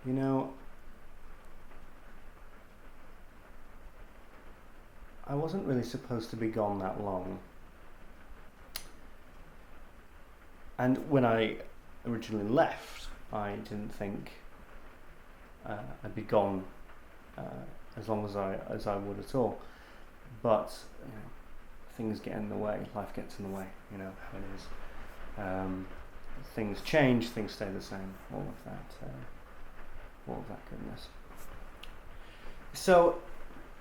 You know, I wasn't really supposed to be gone that long. And when I originally left, I didn't think I'd be gone uh, as long as I would at all. But you know, things get in the way, life gets in the way. You know how it is. Um, Things change, things stay the same. All of that goodness. So,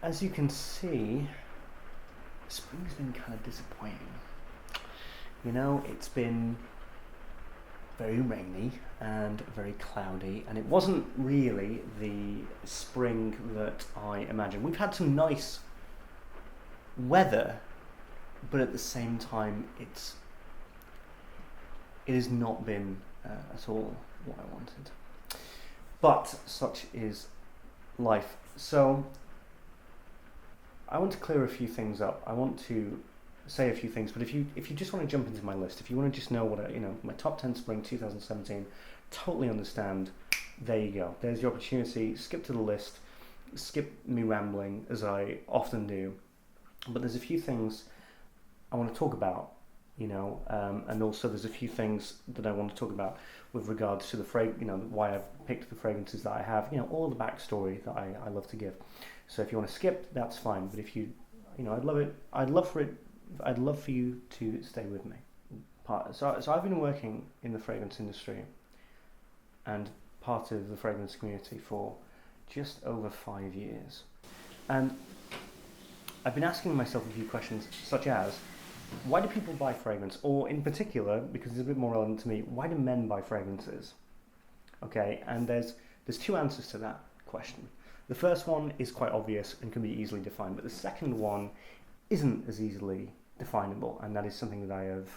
as you can see, spring's been kind of disappointing. You know, it's been very rainy and very cloudy, and it wasn't really the spring that I imagined. We've had some nice weather, but at the same time, it has not been at all what I wanted. But such is life. So I want to clear a few things up. I want to say a few things, but if you just want to jump into my list, if you want to just know what my top 10 spring 2017, totally understand. There you go. There's your opportunity. Skip to the list. Skip me rambling as I often do. But there's a few things I want to talk about, and also there's a few things that I want to talk about with regards to the why I've picked the fragrances that I have, all the backstory that I love to give. So if you want to skip, that's fine. But if you, I'd love it. I'd love for you to stay with me. So I've been working in the fragrance industry and part of the fragrance community for just over 5 years. And I've been asking myself a few questions such as, why do people buy fragrance? Or in particular, because it's a bit more relevant to me, why do men buy fragrances? Okay, and there's two answers to that question. The first one is quite obvious and can be easily defined, but the second one isn't as easily definable, and that is something that I have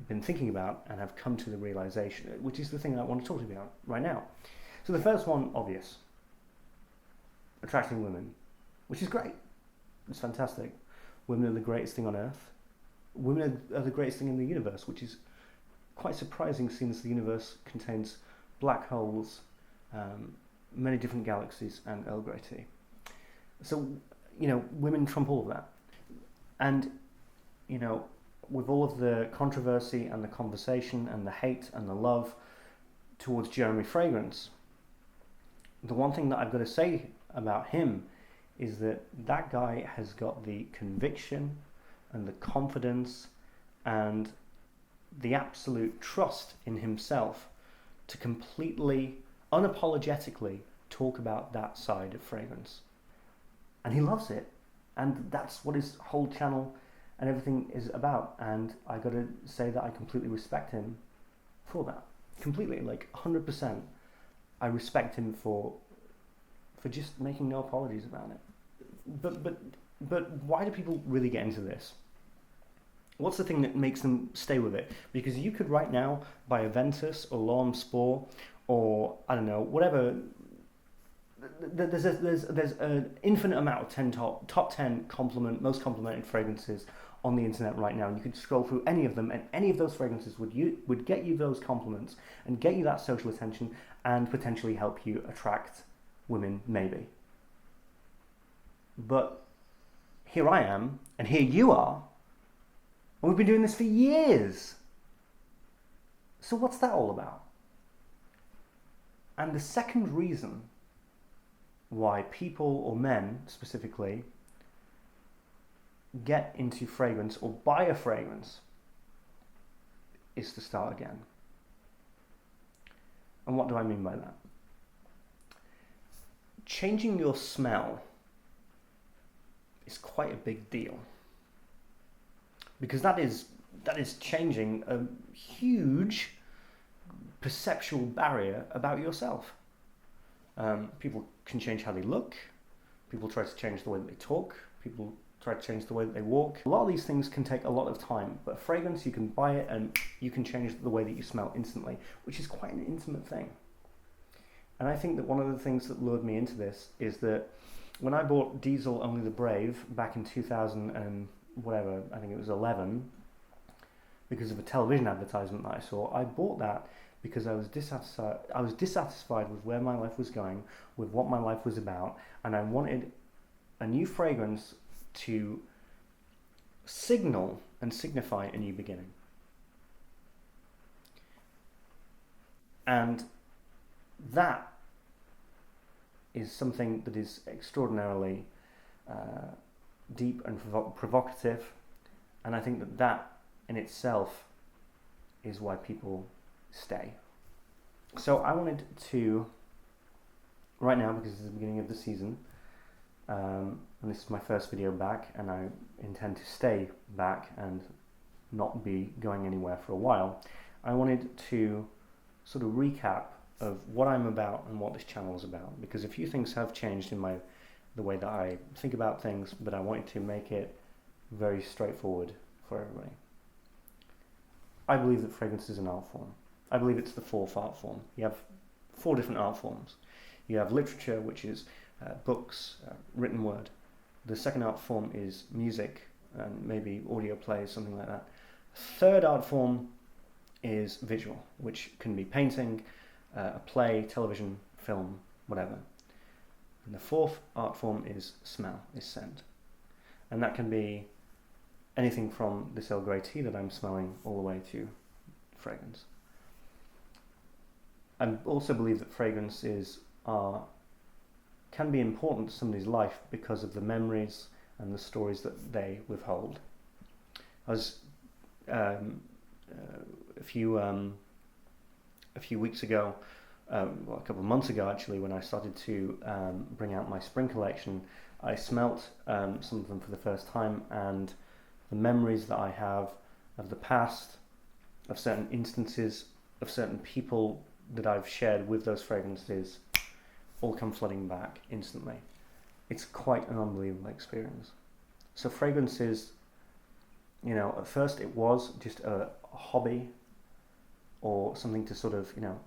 been thinking about and have come to the realization, which is the thing that I want to talk to you about right now. So the first one, obvious. Attracting women, which is great. It's fantastic. Women are the greatest thing on earth. Women are the greatest thing in the universe, which is quite surprising since the universe contains black holes, many different galaxies, and Earl Grey tea. So, women trump all of that. And, with all of the controversy and the conversation and the hate and the love towards Jeremy Fragrance, the one thing that I've got to say about him is that guy has got the conviction and the confidence and the absolute trust in himself to completely, unapologetically talk about that side of fragrance. And he loves it. And that's what his whole channel and everything is about. And I got to say that I completely respect him for that. Completely, 100%. I respect him for just making no apologies about it. But why do people really get into this? What's the thing that makes them stay with it? Because you could right now buy a Ventus or L'Homme Sport or I don't know, whatever. There's an infinite amount of top 10 most complimented fragrances on the internet right now, and you could scroll through any of them, and any of those fragrances would get you those compliments and get you that social attention and potentially help you attract women, maybe. But here I am, and here you are, and we've been doing this for years. So what's that all about? And the second reason why people, or men specifically, get into fragrance or buy a fragrance is to start again. And what do I mean by that? Changing your smell is quite a big deal, because that is changing a huge perceptual barrier about yourself. People can change how they look. People try to change the way that they talk. People try to change the way that they walk. A lot of these things can take a lot of time, but fragrance, you can buy it and you can change the way that you smell instantly, which is quite an intimate thing. And I think that one of the things that lured me into this is that when I bought Diesel Only the Brave back in 2000 and I think it was 11, because of a television advertisement that I saw, I bought that because I was dissatisfied with where my life was going, with what my life was about, and I wanted a new fragrance to signal and signify a new beginning. And that is something that is extraordinarily deep and provocative, and I think that that in itself is why people stay. So I wanted to, right now, because it's the beginning of the season, and this is my first video back, and I intend to stay back and not be going anywhere for a while, I wanted to sort of recap of what I'm about and what this channel is about, because a few things have changed in the way that I think about things, but I wanted to make it very straightforward for everybody. I believe that fragrance is an art form. I believe it's the fourth art form. You have 4 different art forms. You have literature, which is books, written word. The second art form is music, and maybe audio plays, something like that. Third art form is visual, which can be painting, a play, television, film, whatever. And the fourth art form is smell, is scent. And that can be anything from this Earl Grey tea that I'm smelling all the way to fragrance. I also believe that fragrances can be important to somebody's life because of the memories and the stories that they withhold. I was a few weeks ago, well, a couple of months ago actually, when I started to bring out my spring collection, I smelt some of them for the first time, and the memories that I have of the past, of certain instances, of certain people that I've shared with those fragrances, all come flooding back instantly. It's quite an unbelievable experience. So fragrances, you know, at first it was just a hobby or something to sort of, you know,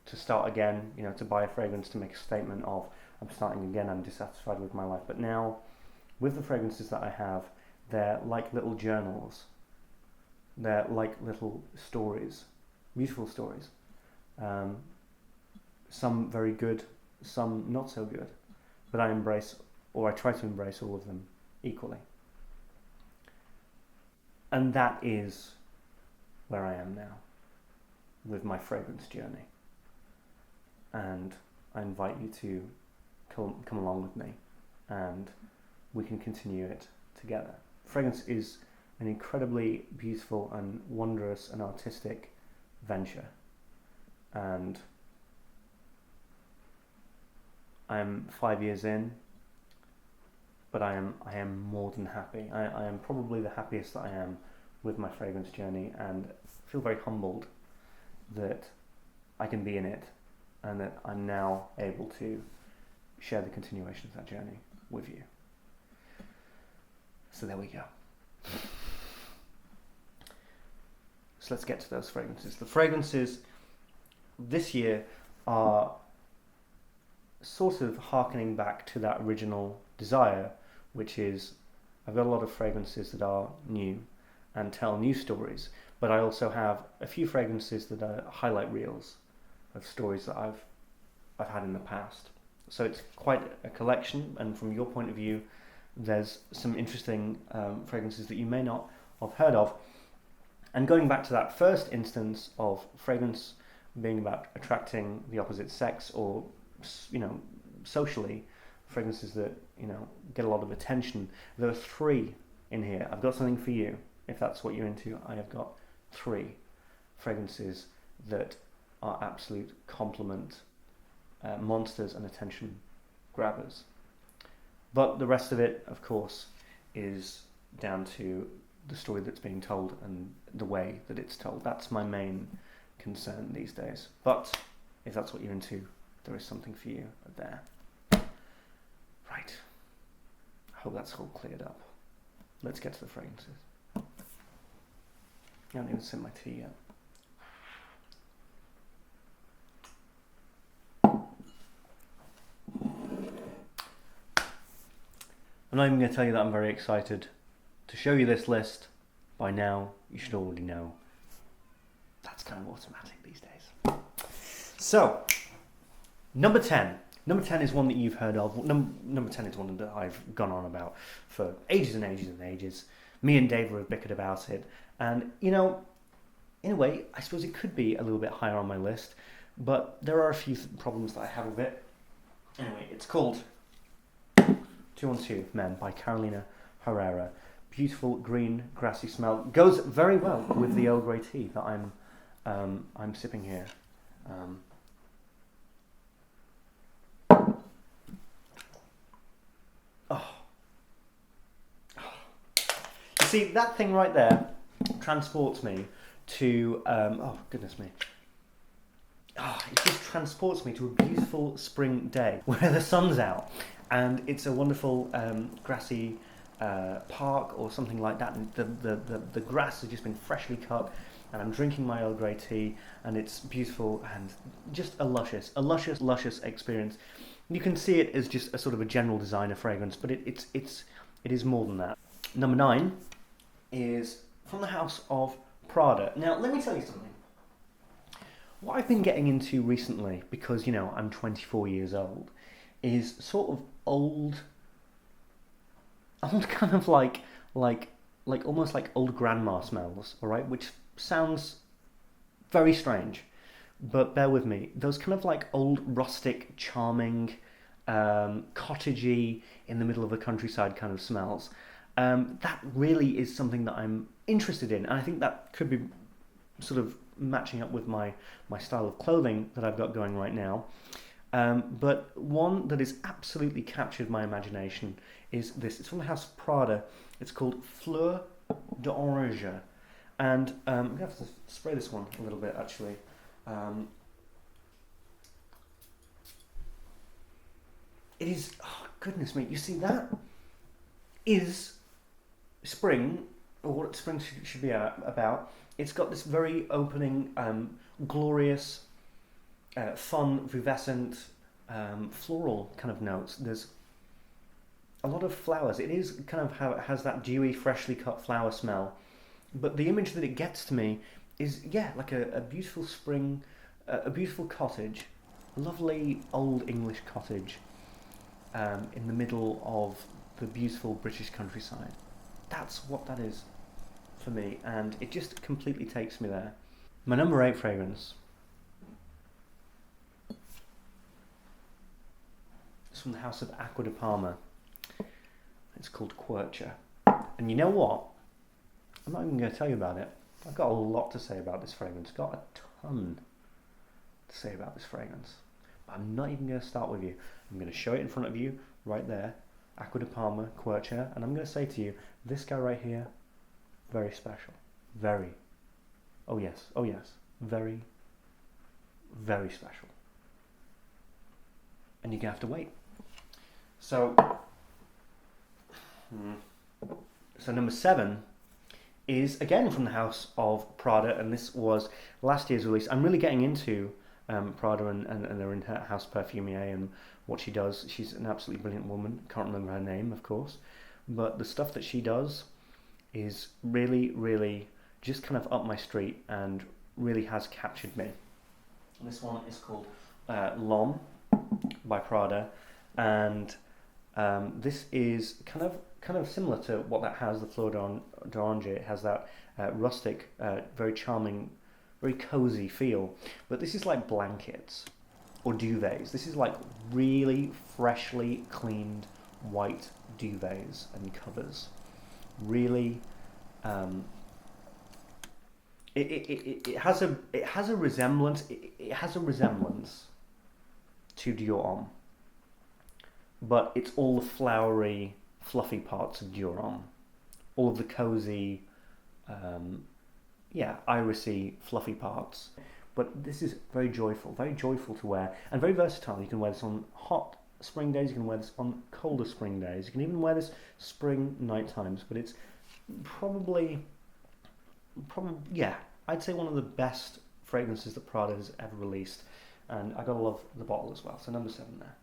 to start again, you know, to buy a fragrance to make a statement of, I'm starting again, I'm dissatisfied with my life. But now, with the fragrances that I have, they're like little journals. They're like little stories, beautiful stories. Some very good, some not so good. But I embrace, or I try to embrace all of them equally. And that is where I am now with my fragrance journey. And I invite you to come along with me, and we can continue it together. Fragrance is an incredibly beautiful and wondrous and artistic venture, and I'm 5 years in, but I am more than happy. I am probably the happiest that I am with my fragrance journey, and feel very humbled that I can be in it, and that I'm now able to share the continuation of that journey with you. So there we go. So let's get to those fragrances. The fragrances this year are sort of harkening back to that original desire, which is I've got a lot of fragrances that are new and tell new stories, but I also have a few fragrances that are highlight reels of stories that I've had in the past. So it's quite a collection, and from your point of view, there's some interesting fragrances that you may not have heard of. And going back to that first instance of fragrance being about attracting the opposite sex, or, you know, socially, fragrances that, you know, get a lot of attention, there are 3 in here. I've got something for you if that's what you're into. I have got 3 fragrances that are absolute compliment monsters and attention grabbers. But the rest of it, of course, is down to the story that's being told and the way that it's told. That's my main concern these days. But if that's what you're into, there is something for you there. Right. I hope that's all cleared up. Let's get to the fragrances. I haven't even sip my tea yet. I'm not even going to tell you that I'm very excited to show you this list. By now, you should already know. That's kind of automatic these days. So, number 10. Number 10 is one that you've heard of. Number 10 is one that I've gone on about for ages and ages and ages. Me and Dave have bickered about it. And, you know, in a way, I suppose it could be a little bit higher on my list. But there are a few problems that I have with it. Anyway, it's called 212 Men by Carolina Herrera. Beautiful green grassy smell. Goes very well with the Earl Grey tea that I'm sipping here. You see, that thing right there transports me to oh goodness me. It just transports me to a beautiful spring day where the sun's out and it's a wonderful grassy park or something like that, and the grass has just been freshly cut, and I'm drinking my Earl Grey tea, and it's beautiful and just a luscious experience. You can see it as just a sort of a general designer fragrance, but it is more than that. Number 9 is from the house of Prada. Now, let me tell you something. What I've been getting into recently, because, you know, I'm 24 years old, is sort of old kind of like almost like old grandma smells, all right? Which sounds very strange, but bear with me. Those kind of like old, rustic, charming, cottagey, in the middle of the countryside kind of smells. That really is something that I'm interested in, and I think that could be sort of matching up with my style of clothing that I've got going right now. But one that has absolutely captured my imagination is this. It's from the house of Prada. It's called Fleur d'Orange. And I'm going to have to spray this one a little bit, actually. It is, oh goodness me, you see, that is spring, or what spring should be about. It's got this very opening, glorious, fun, viviscent, floral kind of notes. There's a lot of flowers. It is kind of how it has that dewy, freshly cut flower smell. But the image that it gets to me is, yeah, like a beautiful spring, a beautiful cottage, a lovely old English cottage in the middle of the beautiful British countryside. That's what that is for me, and it just completely takes me there. My number 8 fragrance is from the house of Acqua di Parma. It's called Quercia. And you know what? I'm not even going to tell you about it. I've got a lot to say about this fragrance. Got a ton to say about this fragrance. But I'm not even going to start with you. I'm going to show it in front of you right there. Acqua di Parma, Quercia. And I'm going to say to you, this guy right here, very special. Very. Oh yes. Very, very special. And you're going to have to wait. So number 7 is again from the house of Prada, and this was last year's release. I'm really getting into Prada and their in-house perfumier and what she does. She's an absolutely brilliant woman. Can't remember her name, of course, but the stuff that she does is really, really just kind of up my street and really has captured me. And this one is called L'Homme by Prada, and this is kind of similar to what that has, the Fleur d'Orange. It has that rustic, very charming, very cozy feel. But this is like blankets or duvets. This is like really freshly cleaned white duvets and covers. Really, it has a resemblance. It has a resemblance to Dior Homme, but it's all the flowery, fluffy parts of Dior Homme, all of the cozy, irisy, fluffy parts. But this is very joyful to wear, and very versatile. You can wear this on hot spring days, you can wear this on colder spring days, you can even wear this spring night times. But it's probably, I'd say one of the best fragrances that Prada has ever released, and I gotta love the bottle as well. So number 7 there.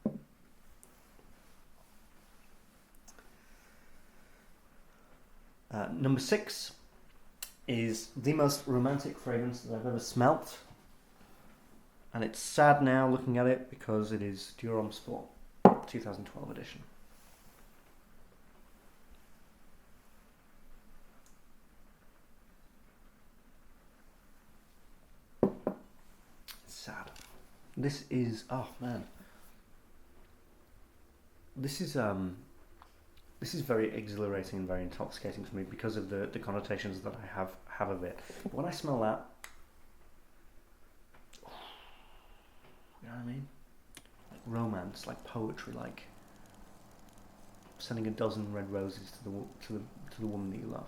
Number 6 is the most romantic fragrance that I've ever smelt, and it's sad now looking at it because it is Dior Homme Sport 2012 edition. It's sad. This is, oh man, this is very exhilarating and very intoxicating for me because of the connotations that I have of it. But when I smell that, you know what I mean? Like romance, like poetry, like sending a dozen red roses to the woman that you love.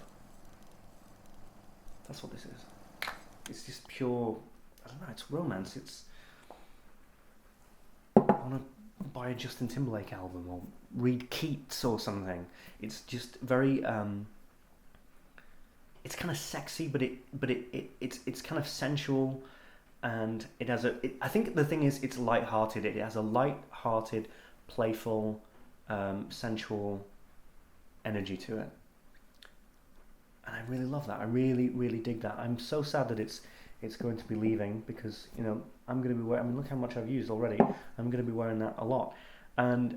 That's what this is. It's just pure. I don't know. It's romance. It's. I want to buy a Justin Timberlake album or read Keats or something. It's just very. It's kind of sexy, but it's kind of sensual, and it has a. I think the thing is, it's light-hearted. It has a light-hearted, playful, sensual energy to it, and I really love that. I really, really dig that. I'm so sad that it's going to be leaving because I'm going to be wearing. I mean, look how much I've used already. I'm going to be wearing that a lot, and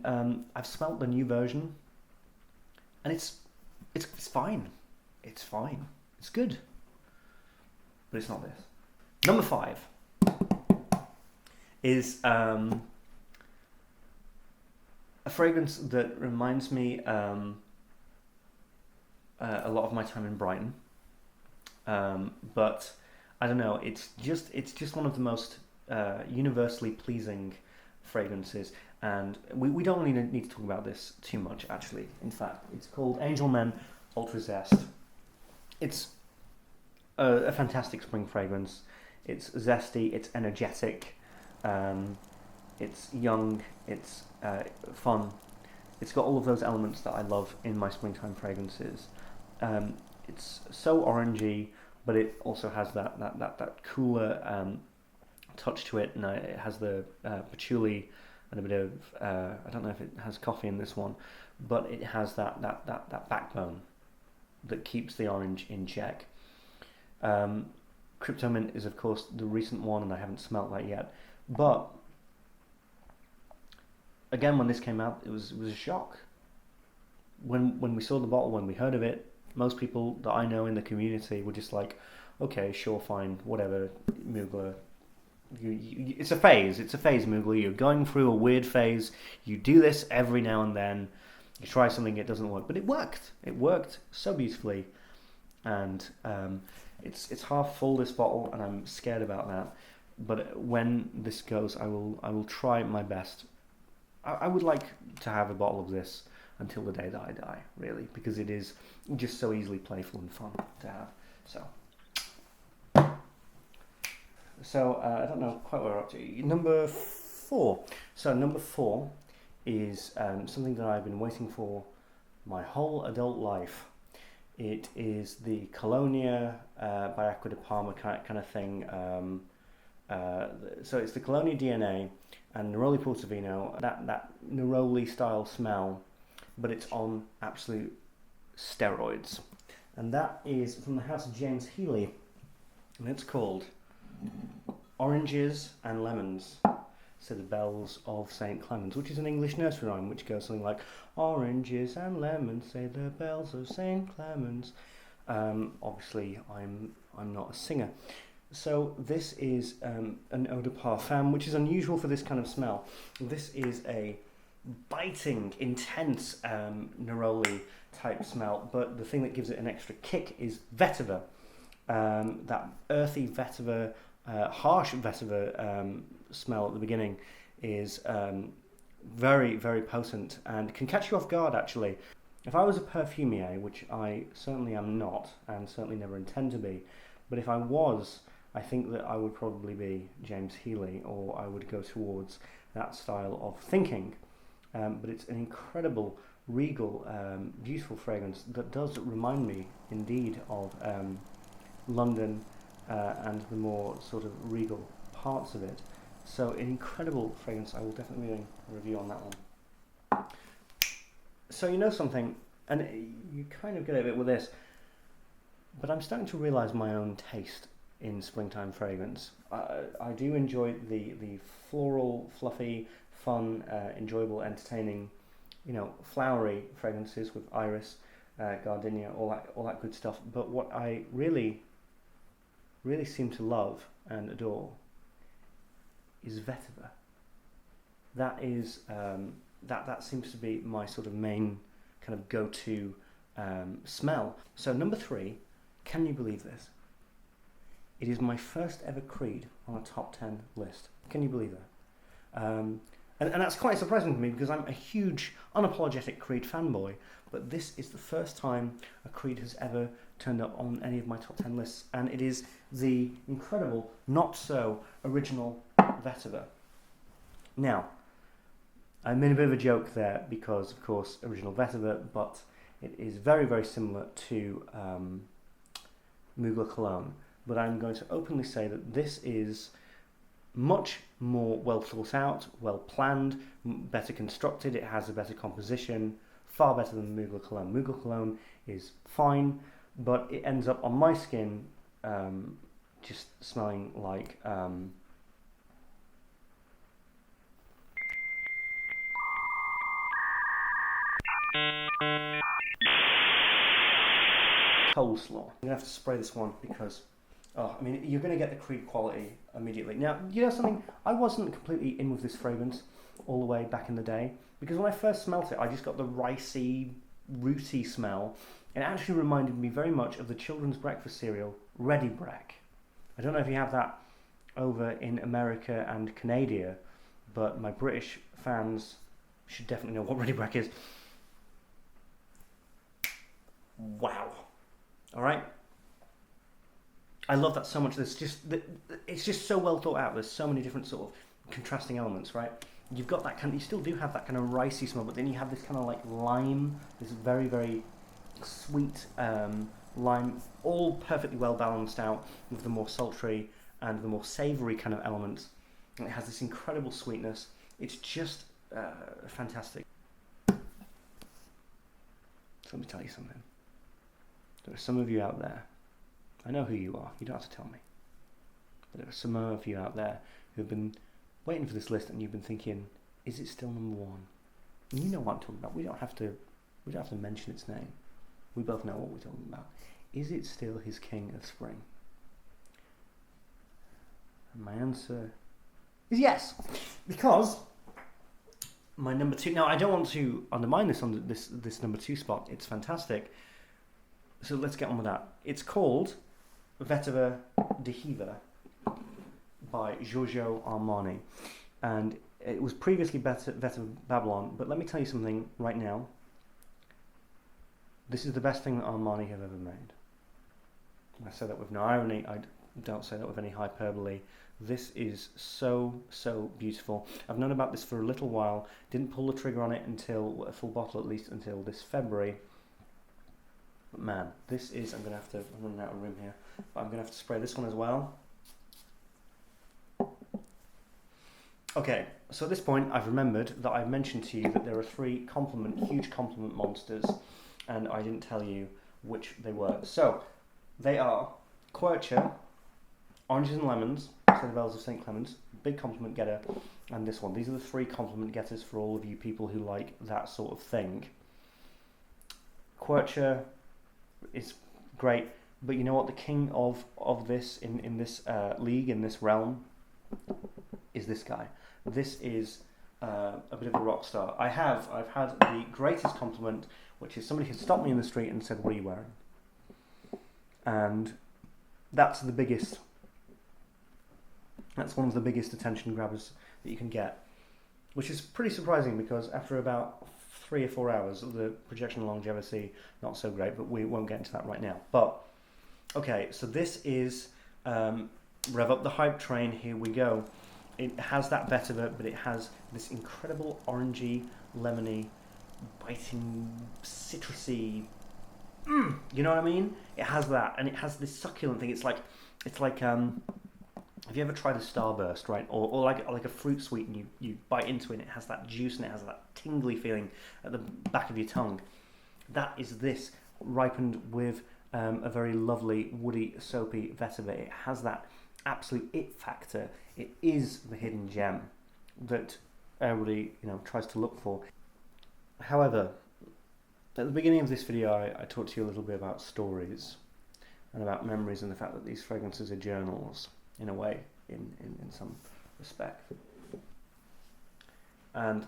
I've smelt the new version, and it's fine. It's fine. It's good, but it's not this. Number 5 is a fragrance that reminds me a lot of my time in Brighton, but I don't know. It's just one of the most universally pleasing fragrances, and we don't really need to talk about this too much. Actually, in fact, it's called Angel Men Ultra Zest. It's a fantastic spring fragrance. It's zesty. It's energetic. It's young. It's fun. It's got all of those elements that I love in my springtime fragrances. It's so orangey, but it also has that cooler touch to it, and it has the patchouli and a bit of I don't know if it has coffee in this one, but it has that backbone that keeps the orange in check. Crypto Mint is of course the recent one, and I haven't smelt that yet, but again, when this came out, it was a shock. When we saw the bottle, when we heard of it, most people that I know in the community were just like, okay, sure, fine, whatever, Mugler. It's a phase, Mugler. You're going through a weird phase. You do this every now and then. You try something, it doesn't work, but it worked. It worked so beautifully, and it's half full, this bottle, and I'm scared about that. But when this goes, I will try my best. I would like to have a bottle of this until the day that I die, really, because it is just so easily playful and fun to have. So I don't know quite where we're up to. Number 4. So number 4 is something that I've been waiting for my whole adult life. It is the Colonia by Acqua di Parma kind of thing. So it's the Colonia DNA and Neroli Portofino, that Neroli style smell, but it's on absolute steroids. And that is from the house of James Healy, and it's called Oranges and Lemons, Say the Bells of St. Clements, which is an English nursery rhyme which goes something like, oranges and lemons, say the bells of St. Clements. Obviously, I'm not a singer. So this is an eau de parfum, which is unusual for this kind of smell. This is a biting, intense neroli type smell, but the thing that gives it an extra kick is vetiver. That earthy vetiver, harsh vetiver smell at the beginning is very, very potent and can catch you off guard, actually. If I was a perfumier, which I certainly am not and certainly never intend to be, but if I was, I think that I would probably be James Healy, or I would go towards that style of thinking. But it's an incredible, regal, beautiful fragrance that does remind me, indeed, of London and the more sort of regal parts of it. So an incredible fragrance. I will definitely be doing a review on that one. So you know something, and you kind of get a bit with this. but I'm starting to realise my own taste in springtime fragrance. I do enjoy the floral, fluffy, fun, enjoyable, entertaining, flowery fragrances with iris, gardenia, all that good stuff. But what I really seem to love and adore is vetiver. That is that seems to be my sort of main kind of go-to smell. So number 3, can you believe this? It is my first ever Creed on a top 10 list. Can you believe that? And that's quite surprising to me because I'm a huge, unapologetic Creed fanboy, but this is the first time a Creed has ever turned up on any of my top 10 lists, and it is the incredible, not so original vetiver. Now, I made a bit of a joke there because, of course, original vetiver, but it is very, very similar to Mugler cologne. But I'm going to openly say that this is much more well thought out, well planned, better constructed. It has a better composition, far better than Mugler cologne. Mugler cologne is fine, but it ends up on my skin just smelling like coleslaw. I'm gonna have to spray this one because you're gonna get the Creed quality immediately. Now, you know something? I wasn't completely in with this fragrance all the way back in the day because when I first smelt it, I just got the ricey, rooty smell. It actually reminded me very much of the children's breakfast cereal Ready Brek. I don't know if you have that over in America and Canada, but my British fans should definitely know what Ready Brek is. Wow. All right. I love that so much. It's just so well thought out. There's so many different sort of contrasting elements, right? You've got that you still do have that kind of ricey smell, but then you have this kind of like lime, this very, very sweet lime, all perfectly well balanced out with the more sultry and the more savoury kind of elements. And it has this incredible sweetness. It's just fantastic. So let me tell you something. There are some of you out there, I know who you are, you don't have to tell me, but there are some of you out there who have been waiting for this list and you've been thinking, is it still number 1? And you know what I'm talking about. We don't have to mention its name. We both know what we're talking about. Is it still his King of Spring? And my answer is yes, because my number 2. Now, I don't want to undermine this on this number 2 spot. It's fantastic. So let's get on with that. It's called Vetiver Diva by Giorgio Armani, and it was previously Vetiver Babylon. But let me tell you something right now. This is the best thing that Armani have ever made. I say that with no irony. I don't say that with any hyperbole. This is so beautiful. I've known about this for a little while. Didn't pull the trigger on it until a full bottle, at least until this February. But man, this is. I'm running out of room here. But I'm gonna have to spray this one as well. Okay, so at this point, I've remembered that I've mentioned to you that there are 3 huge compliment monsters, and I didn't tell you which they were. So they are Quercher, Oranges and Lemons, Citadels of St. Clements, big compliment getter, and this one. These are the 3 compliment getters for all of you people who like that sort of thing. Quercher is great, but you know what? The king of this in this league, in this realm, is this guy. This is a bit of a rock star. I've had the greatest compliment, which is somebody who stopped me in the street and said, "What are you wearing?" And that's the biggest. That's one of the biggest attention grabbers that you can get, which is pretty surprising because after about 3 or 4 hours, the projection longevity not so great, but we won't get into that right now. But okay, so this is rev up the hype train. Here we go. It has that vetiver, but it has this incredible orangey, lemony, biting, citrusy. You know what I mean? It has that, and it has this succulent thing. It's like have you ever tried a Starburst, right? Or like a fruit sweet, and you bite into it, and it has that juice and it has that tingly feeling at the back of your tongue. That is this ripened with a very lovely, woody, soapy vetiver. It has that absolute it factor. It is the hidden gem that everybody tries to look for. However, at the beginning of this video, I talked to you a little bit about stories and about memories and the fact that these fragrances are journals, in a way, in some respect. And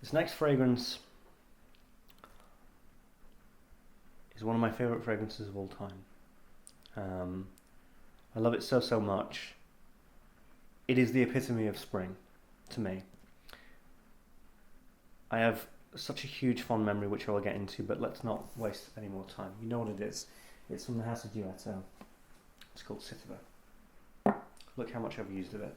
this next fragrance is one of my favourite fragrances of all time. I love it so much. It is the epitome of spring, to me. I have such a huge fond memory, which I will get into, but let's not waste any more time. You know what it is. It's from the House of Duetto. It's called Citiver. Look how much I've used of it.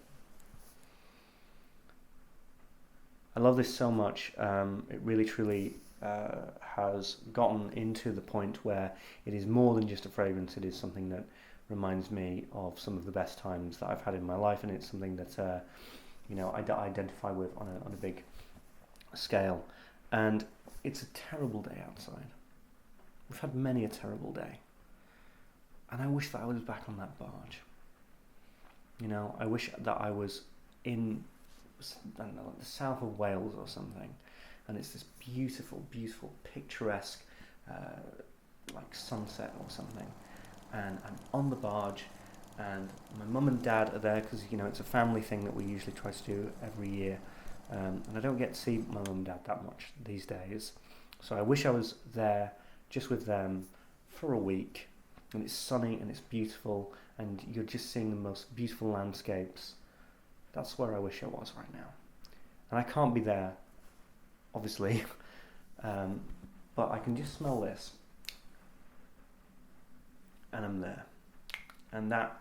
I love this so much. It really, truly has gotten into the point where it is more than just a fragrance. It is something that reminds me of some of the best times that I've had in my life, and it's something that I identify with on a big scale. And it's a terrible day outside. We've had many a terrible day, and I wish that I was back on that barge. I wish that I was in, I don't know, like the south of Wales or something, and it's this beautiful, beautiful, picturesque, like sunset or something, and I'm on the barge, and my mum and dad are there because it's a family thing that we usually try to do every year, and I don't get to see my mum and dad that much these days, so I wish I was there just with them for a week, and it's sunny and it's beautiful, and you're just seeing the most beautiful landscapes. That's where I wish I was right now, and I can't be there, obviously, but I can just smell this, and I'm there, and that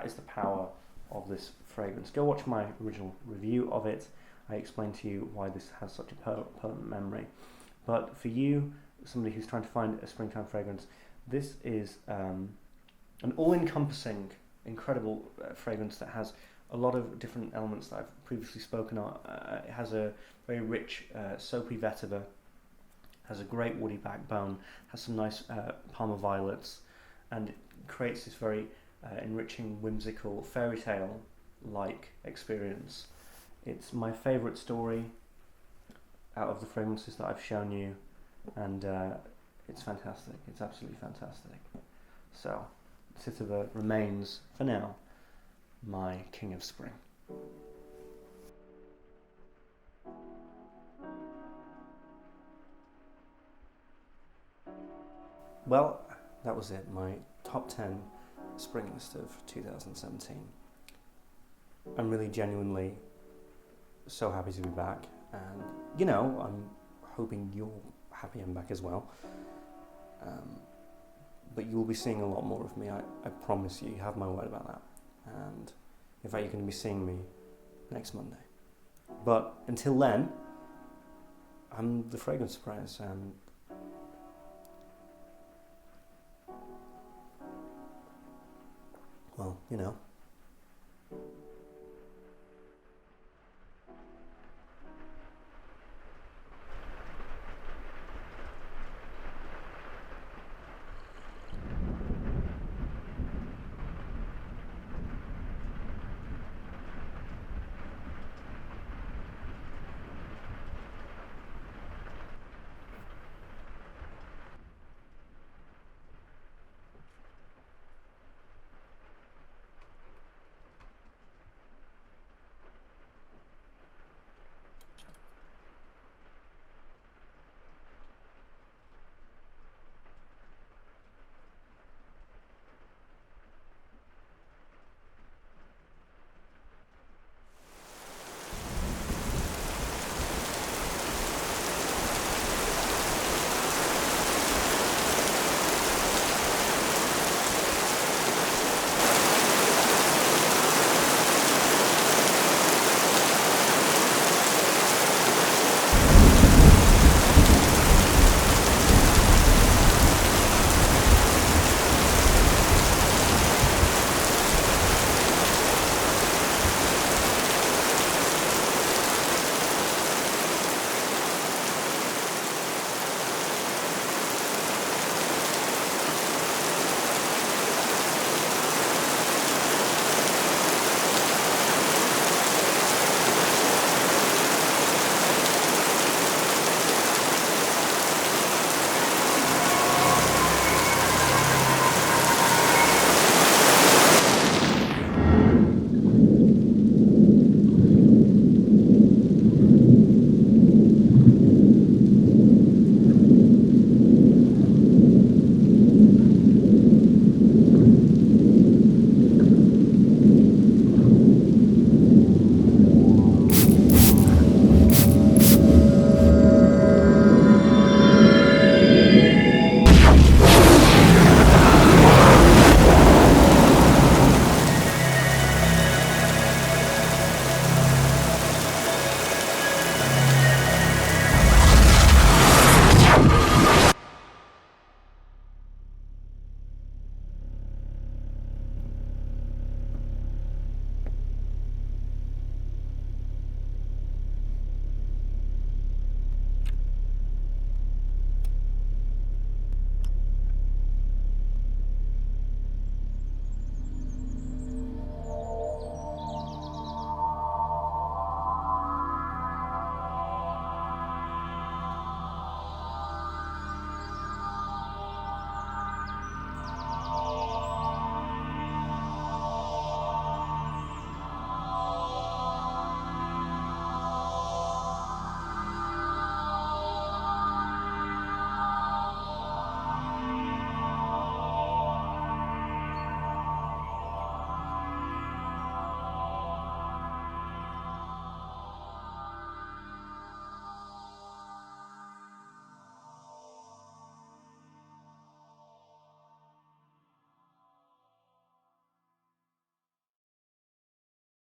is the power of this fragrance. Go watch my original review of it. I explained to you why this has such a permanent memory. But for you, somebody who's trying to find a springtime fragrance, this is an all-encompassing, incredible fragrance that has a lot of different elements that I've previously spoken of. It has a very rich, soapy vetiver, has a great woody backbone, has some nice Parma violets, and it creates this very enriching, whimsical, fairy tale-like experience. It's my favourite story out of the fragrances that I've shown you, and it's fantastic. It's absolutely fantastic. So, Citiver remains, for now, my king of spring. Well, that was it, my top 10 spring list of 2017. I'm really genuinely so happy to be back, and I'm hoping you're happy I'm back as well. But you'll be seeing a lot more of me, I promise you have my word about that. And in fact, you're going to be seeing me next Monday. But until then, I'm the Fragrance Apprentice, and well,